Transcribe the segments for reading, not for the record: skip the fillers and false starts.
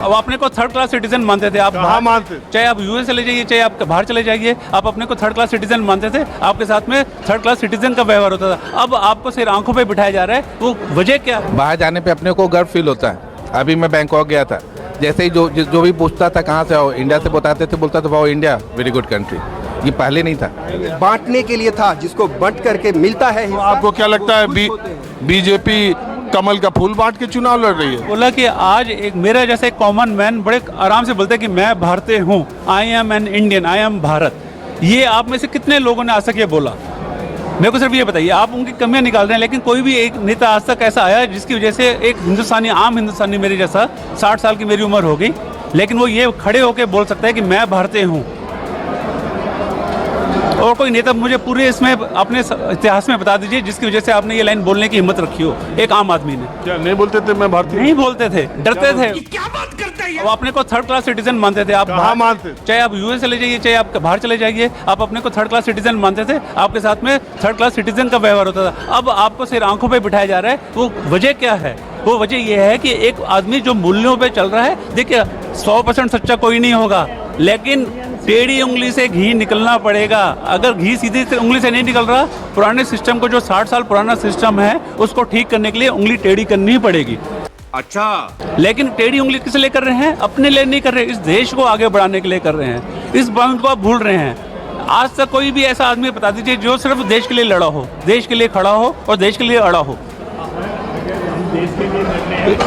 अब अपने को थर्ड क्लास सिटीजन मानते थे आप। कहाँ मानते? चाहे आप यूएस चले जाइए, चाहे आप बाहर चले जाइए, आप अपने को थर्ड क्लास सिटीजन मानते थे। आपके साथ में थर्ड क्लास सिटीजन का व्यवहार होता था। अब आपको सिर्फ आंखों पे बिठाया जा रहा है। वो वजह क्या है? बाहर जाने पे अपने को गर्व फील होता है। अभी मैं बैंकॉक गया था, जैसे ही जो भी पूछता था कहाँ से आओ, इंडिया से बताते थे, बोलता था wow India very good country. ये पहले नहीं था। बांटने के लिए था, जिसको बंट करके मिलता है। तो आपको क्या लगता है बीजेपी कमल का फूल बांट के चुनाव लड़ रही है? बोला कि आज एक मेरा जैसे एक कॉमन मैन बड़े आराम से बोलते हैं कि मैं भारतीय हूँ, I am an Indian, I am Bharat. ये आप में से कितने लोगों ने आज तक ये बोला? मेरे को सिर्फ ये बताइए। आप उनकी कमियां निकाल रहे हैं, लेकिन कोई भी एक नेता आज तक ऐसा आया जिसकी वजह से एक हिंदुस्तानी, आम हिंदुस्तानी मेरे जैसा 60 साल की मेरी उम्र हो गई, लेकिन वो ये खड़े होकर बोल सकता है कि मैं भारतीय हूँ? और कोई नेता मुझे पूरे इसमें अपने इतिहास में बता दीजिए जिसकी वजह से आपने ये लाइन बोलने की हिम्मत रखी हो एक आम आदमी ने। क्या नहीं बोलते थे मैं भारतीय? नहीं बोलते थे, डरते थे। क्या बात करते हैं? वो अपने को थर्ड क्लास सिटीजन मानते थे आप। कहाँ मानते? चाहे आप यूएस चले जाइए, चाहे आप बाहर चले जाइए, आप अपने को थर्ड क्लास सिटीजन मानते थे। आपके साथ में थर्ड क्लास सिटीजन का व्यवहार होता था। अब आपको सिर्फ आंखों पे बिठाया जा रहा है। वो वजह क्या है? वो वजह यह है कि एक आदमी जो मूल्यों पे चल रहा है, देखिए 100% सच्चा कोई नहीं होगा, लेकिन टेढ़ी उंगली से घी निकलना पड़ेगा। अगर घी सीधी उंगली से नहीं निकल रहा, पुराने सिस्टम को, जो 60 साल पुराना सिस्टम है, उसको ठीक करने के लिए उंगली टेढ़ी करनी ही पड़ेगी। अच्छा, लेकिन टेढ़ी उंगली किस लिए कर रहे हैं? अपने लिए नहीं कर रहे, इस देश को आगे बढ़ाने के लिए कर रहे हैं। इस बात को आप भूल रहे हैं। आज तक कोई भी ऐसा आदमी बता दीजिए जो सिर्फ देश के लिए लड़ा हो, देश के लिए खड़ा हो और देश के लिए अड़ा हो।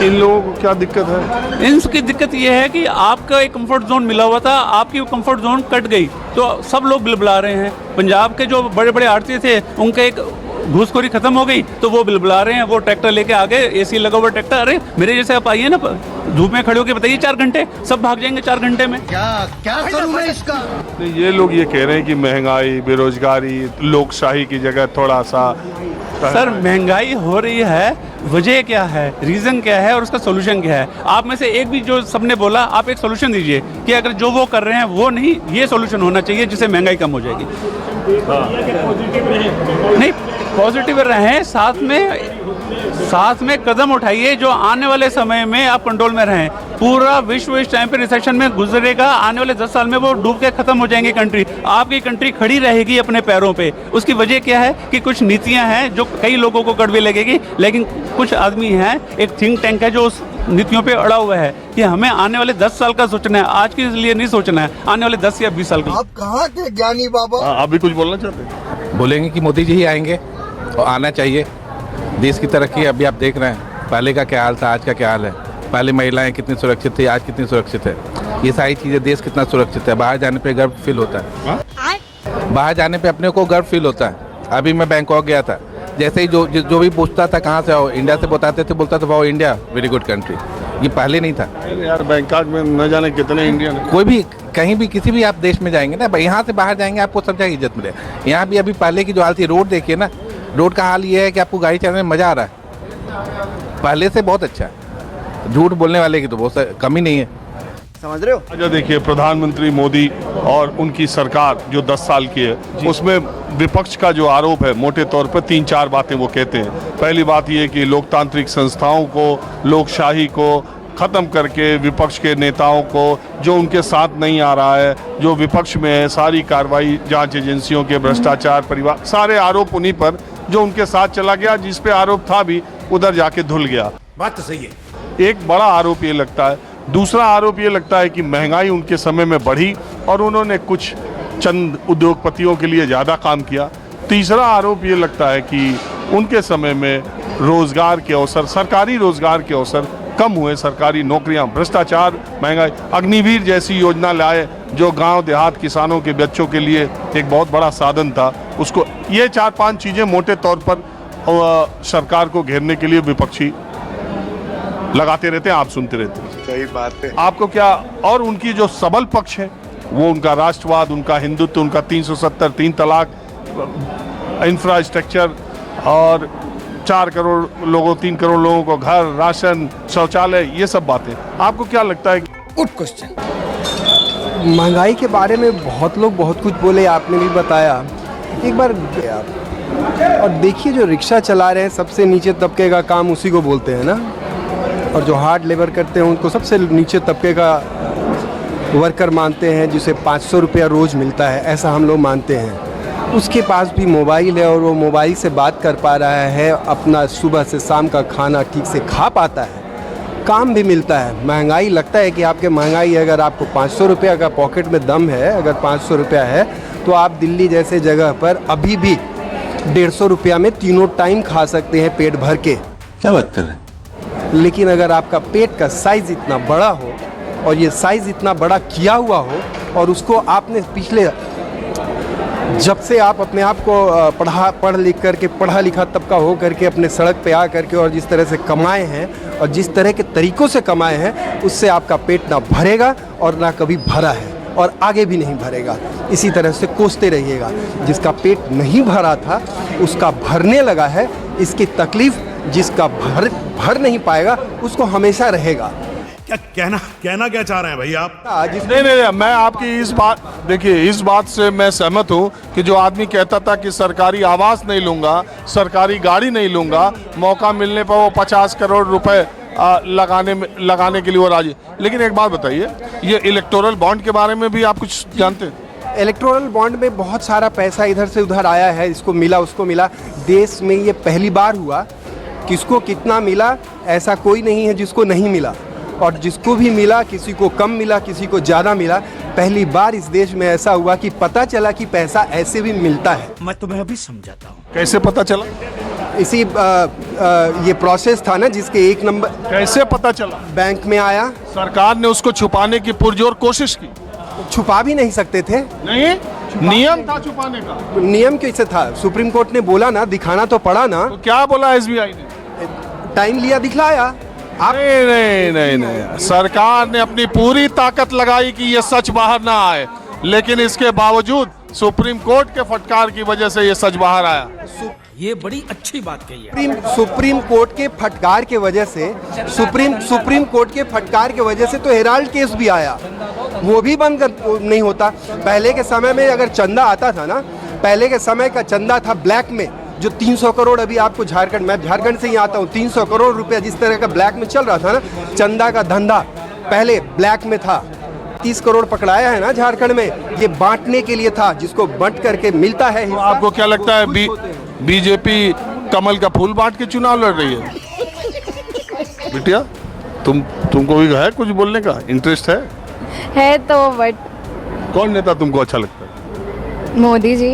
इन लोगों को क्या दिक्कत है? इनकी दिक्कत यह है कि आपका एक कंफर्ट जोन मिला हुआ था, आपकी वो कंफर्ट जोन कट गई, तो सब लोग बिलबिला रहे हैं। पंजाब के जो बड़े बड़े आड़ती थे, उनका एक घूसखोरी खत्म हो गई तो वो बिलबिला रहे हैं। वो ट्रैक्टर लेके आ गए, एसी लगा हुआ ट्रैक्टर। अरे मेरे जैसे आप आइए ना, धूप में खड़े होकर बताइए 4 घंटे, सब भाग जाएंगे 4 घंटे में। क्या करूं मैं इसका? ये लोग ये कह रहे हैं कि महंगाई, बेरोजगारी, लोकशाही की जगह थोड़ा सा। सर, महंगाई हो रही है, वजह क्या है, रीजन क्या है और उसका सोल्यूशन क्या है? आप में से एक भी जो सबने बोला, आप एक सोल्यूशन दीजिए कि अगर जो वो कर रहे हैं वो नहीं, ये सोल्यूशन होना चाहिए जिससे महंगाई कम हो जाएगी। नहीं, पॉजिटिव रहें, साथ में कदम उठाइए जो आने वाले समय में आप कंट्रोल में रहें। पूरा विश्व इस टाइम पे रिसेशन में गुजरेगा, आने वाले 10 साल में वो डूब के खत्म हो जाएंगे कंट्री। आपकी कंट्री खड़ी रहेगी अपने पैरों पे। उसकी वजह क्या है कि कुछ नीतियां हैं जो कई लोगों को कड़वी लगेगी, लेकिन कुछ आदमी हैं, एक थिंक टैंक है जो उस नीतियों पे अड़ा हुआ है कि हमें आने वाले 10 साल का सोचना है, आज के लिए नहीं सोचना है, आने वाले 10 या 20 साल का। आप कहाँ के ज्ञानी बाबा? आप भी कुछ बोलना चाहते हैं? बोलेंगे कि मोदी जी ही आएंगे और आना चाहिए। देश की तरक्की अभी आप देख रहे हैं, पहले का क्या हाल था, आज का क्या हाल है। पहले महिलाएं कितनी सुरक्षित थी, आज कितनी सुरक्षित है। ये सारी चीज़ें, देश कितना सुरक्षित है। बाहर जाने पे गर्व फील होता है। बाहर जाने पे अपने को गर्व फील होता है। अभी मैं बैंकॉक गया था, जैसे ही जो भी पूछता था कहाँ से आओ, इंडिया से बताते थे, बोलता था wow India very good country. ये पहले नहीं था। यार बैंकॉक में न जाने कितने इंडियन हैं। कोई भी कहीं भी किसी भी आप देश में जाएंगे ना, यहाँ से बाहर जाएंगे आपको सब जगह इज्जत मिले। यहाँ भी अभी पहले की जो हाल थी, रोड देखिए ना, रोड का हाल ये है कि आपको गाड़ी चलाने में मज़ा आ रहा है, पहले से बहुत अच्छा है। झूठ बोलने वाले की तो बहुत कमी नहीं है, समझ रहे हो? अच्छा देखिए, प्रधानमंत्री मोदी और उनकी सरकार जो 10 साल की है, उसमें विपक्ष का जो आरोप है, मोटे तौर पर 3-4 बातें वो कहते हैं। पहली बात ये कि लोकतांत्रिक संस्थाओं को, लोकशाही को ख़त्म करके विपक्ष के नेताओं को, जो उनके साथ नहीं आ रहा है, जो विपक्ष में है, सारी कार्रवाई जांच एजेंसियों के, भ्रष्टाचार, परिवार, सारे आरोप उन्हीं पर, जो उनके साथ चला गया, जिस पे आरोप था भी उधर जाके धुल गया। बात तो सही है। एक बड़ा आरोप ये लगता है। दूसरा आरोप ये लगता है कि महंगाई उनके समय में बढ़ी और उन्होंने कुछ चंद उद्योगपतियों के लिए ज़्यादा काम किया। तीसरा आरोप ये लगता है कि उनके समय में रोज़गार के अवसर, सरकारी रोज़गार के अवसर कम हुए, सरकारी नौकरियां, भ्रष्टाचार, महंगाई। अग्निवीर जैसी योजना लाए जो गांव देहात किसानों के बच्चों के लिए एक बहुत बड़ा साधन था, उसको, ये 4-5 चीज़ें मोटे तौर पर सरकार को घेरने के लिए विपक्षी लगाते रहते हैं, आप सुनते रहते हैं। सही बात है। आपको क्या, और उनकी जो सबल पक्ष है, वो उनका राष्ट्रवाद, उनका हिंदुत्व, उनका 370, 3 तलाक, इंफ्रास्ट्रक्चर और 4 करोड़ लोगों, 3 करोड़ लोगों को घर, राशन, शौचालय, ये सब बातें। आपको क्या लगता है? Good question. महंगाई के बारे में बहुत लोग बहुत कुछ बोले, आपने भी बताया। एक बार आप और देखिए, जो रिक्शा चला रहे हैं, सबसे नीचे तबके का काम उसी को बोलते हैं ना। और जो हार्ड लेबर करते हैं उनको सबसे नीचे तबके का वर्कर मानते हैं, जिसे 500 रुपया रोज़ मिलता है, ऐसा हम लोग मानते हैं। उसके पास भी मोबाइल है और वो मोबाइल से बात कर पा रहा है, अपना सुबह से शाम का खाना ठीक से खा पाता है, काम भी मिलता है। महंगाई लगता है कि आपके महंगाई, अगर आपको 500 रुपया का पॉकेट में दम है, अगर 500 रुपया है तो आप दिल्ली जैसे जगह पर अभी भी 150 रुपया में तीनों टाइम खा सकते हैं पेट भर के। क्या बात कर रहे हैं? लेकिन अगर आपका पेट का साइज़ इतना बड़ा हो और ये साइज़ इतना बड़ा किया हुआ हो और उसको आपने पिछले, जब से आप अपने आप को पढ़ा लिखा तबका हो करके अपने सड़क पे आ करके और जिस तरह से कमाए हैं और जिस तरह के तरीक़ों से कमाए हैं, उससे आपका पेट ना भरेगा और ना कभी भरा है और आगे भी नहीं भरेगा। इसी तरह से कोसते रहिएगा। जिसका पेट नहीं भरा था उसका भरने लगा है। इसकी तकलीफ़ जिसका भर नहीं पाएगा उसको हमेशा रहेगा। क्या कहना क्या चाह रहे हैं भाई आप? नहीं, मैं आपकी इस बात, देखिए इस बात से मैं सहमत हूँ कि जो आदमी कहता था कि सरकारी आवास नहीं लूँगा, सरकारी गाड़ी नहीं लूँगा, मौका मिलने पर वो 50 करोड़ रुपए लगाने के लिए वो राजी। लेकिन एक बात बताइए, ये इलेक्टोरल बॉन्ड के बारे में भी आप कुछ जानते हैं? इलेक्टोरल बॉन्ड में बहुत सारा पैसा इधर से उधर आया है, इसको मिला उसको मिला। देश में ये पहली बार हुआ, किसको कितना मिला ऐसा कोई नहीं है जिसको नहीं मिला, और जिसको भी मिला किसी को कम मिला, किसी को ज़्यादा मिला। पहली बार इस देश में ऐसा हुआ कि पता चला कि पैसा ऐसे भी मिलता है। मैं तुम्हें अभी समझाता हूँ। कैसे पता चला? इसी ये प्रोसेस था ना, जिसके एक नंबर। कैसे पता चला? बैंक में आया। सरकार ने उसको छुपाने की पुरजोर कोशिश की। छुपा भी नहीं सकते थे। नहीं, नियम था छुपाने का। नियम कैसे था? सुप्रीम कोर्ट ने बोला ना, दिखाना तो पड़ा ना। तो क्या बोला SBI ने? टाइम लिया, दिखलाया। नहीं, सरकार ने अपनी पूरी ताकत लगाई कि ये सच बाहर ना आए, लेकिन इसके बावजूद सुप्रीम कोर्ट के फटकार की वजह से ये सच बाहर आया। ये बड़ी अच्छी बात कही है। सुप्रीम कोर्ट के फटकार के वजह से, सुप्रीम कोर्ट के फटकार के वजह से तो हेराल्ड केस भी आया, वो भी बंद नहीं होता। पहले के समय में अगर चंदा आता था ना, पहले के समय का चंदा था ब्लैक में, जो 300 करोड़ अभी आपको झारखंड, मैं झारखंड से ही आता हूँ, 300 करोड़ रुपया जिस तरह का ब्लैक में चल रहा था ना, चंदा का धंधा पहले ब्लैक में था। 30 करोड़ पकड़ाया है ना झारखंड में, ये बांटने के लिए था, जिसको बंट करके मिलता है। तो आपको क्या लगता है बीजेपी कमल का फूल बांट के चुनाव लड़ रही है? बिटिया, तुमको भी है कुछ बोलने का इंटरेस्ट है तो बट कौन नेता तुमको अच्छा लगता है? मोदी जी।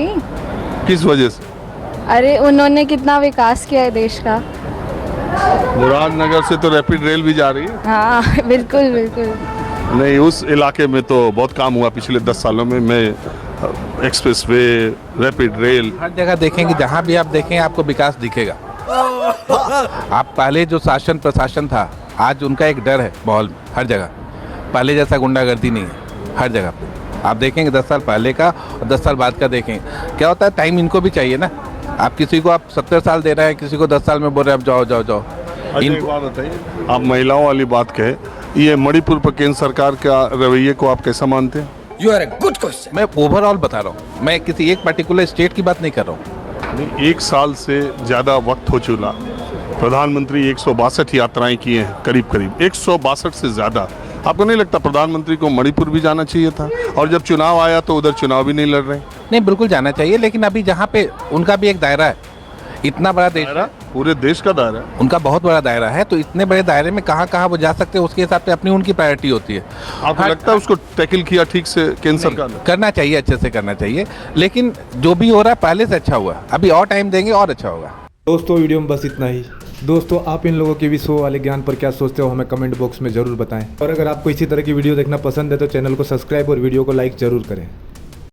किस वजह से? अरे उन्होंने कितना विकास किया है देश का। मुरादनगर से तो रैपिड रेल भी जा रही है। हाँ बिल्कुल बिल्कुल। नहीं, उस इलाके में तो बहुत काम हुआ पिछले 10 सालों में। मैं एक्सप्रेस वे, रैपिड रेल, हर जगह देखेंगे, जहाँ भी आप देखेंगे आपको विकास दिखेगा। आप पहले जो शासन प्रशासन था, आज उनका एक डर है माहौल में हर जगह। पहले जैसा गुंडागर्दी नहीं है हर जगह पे। आप देखेंगे 10 साल पहले का और 10 साल बाद का देखेंगे, क्या होता है, टाइम इनको भी चाहिए ना। आप किसी को आप 70 साल दे रहे हैं, किसी को 10 साल में बोल रहे हैं आप जाओ। एक बात बताइए, आप महिलाओं वाली बात कहे, ये मणिपुर पर केंद्र सरकार का रवैये को आप कैसा मानते हैं? You are a good question. मैं ओवरऑल बता रहा हूँ, मैं किसी एक पर्टिकुलर स्टेट की बात नहीं कर रहा हूँ। नहीं, 1 साल से ज़्यादा वक्त हो चुका, प्रधानमंत्री 162 यात्राएं किए हैं, करीब 162 से ज़्यादा। आपको नहीं लगता प्रधानमंत्री को मणिपुर भी जाना चाहिए था? और जब चुनाव आया तो उधर चुनाव भी नहीं लड़ रहे। नहीं, बिल्कुल जाना चाहिए, लेकिन अभी जहाँ पे उनका भी एक दायरा है, इतना बड़ा देश, पूरे देश का दायरा है, उनका बहुत बड़ा दायरा है, तो इतने बड़े दायरे में कहाँ वो जा सकते हैं, उसके हिसाब से अपनी उनकी प्रायोरिटी होती है। आपको लगता है उसको टैकल किया ठीक से केंद्र सरकार ने? करना चाहिए, अच्छे से करना चाहिए, लेकिन जो भी हो रहा है पहले से अच्छा हुआ, अभी और टाइम देंगे और अच्छा होगा। दोस्तों वीडियो में बस इतना ही। दोस्तों आप इन लोगों के भी शो वाले ज्ञान पर क्या सोचते हो हमें कमेंट बॉक्स में ज़रूर बताएं। और अगर आपको इसी तरह की वीडियो देखना पसंद है तो चैनल को सब्सक्राइब और वीडियो को लाइक ज़रूर करें।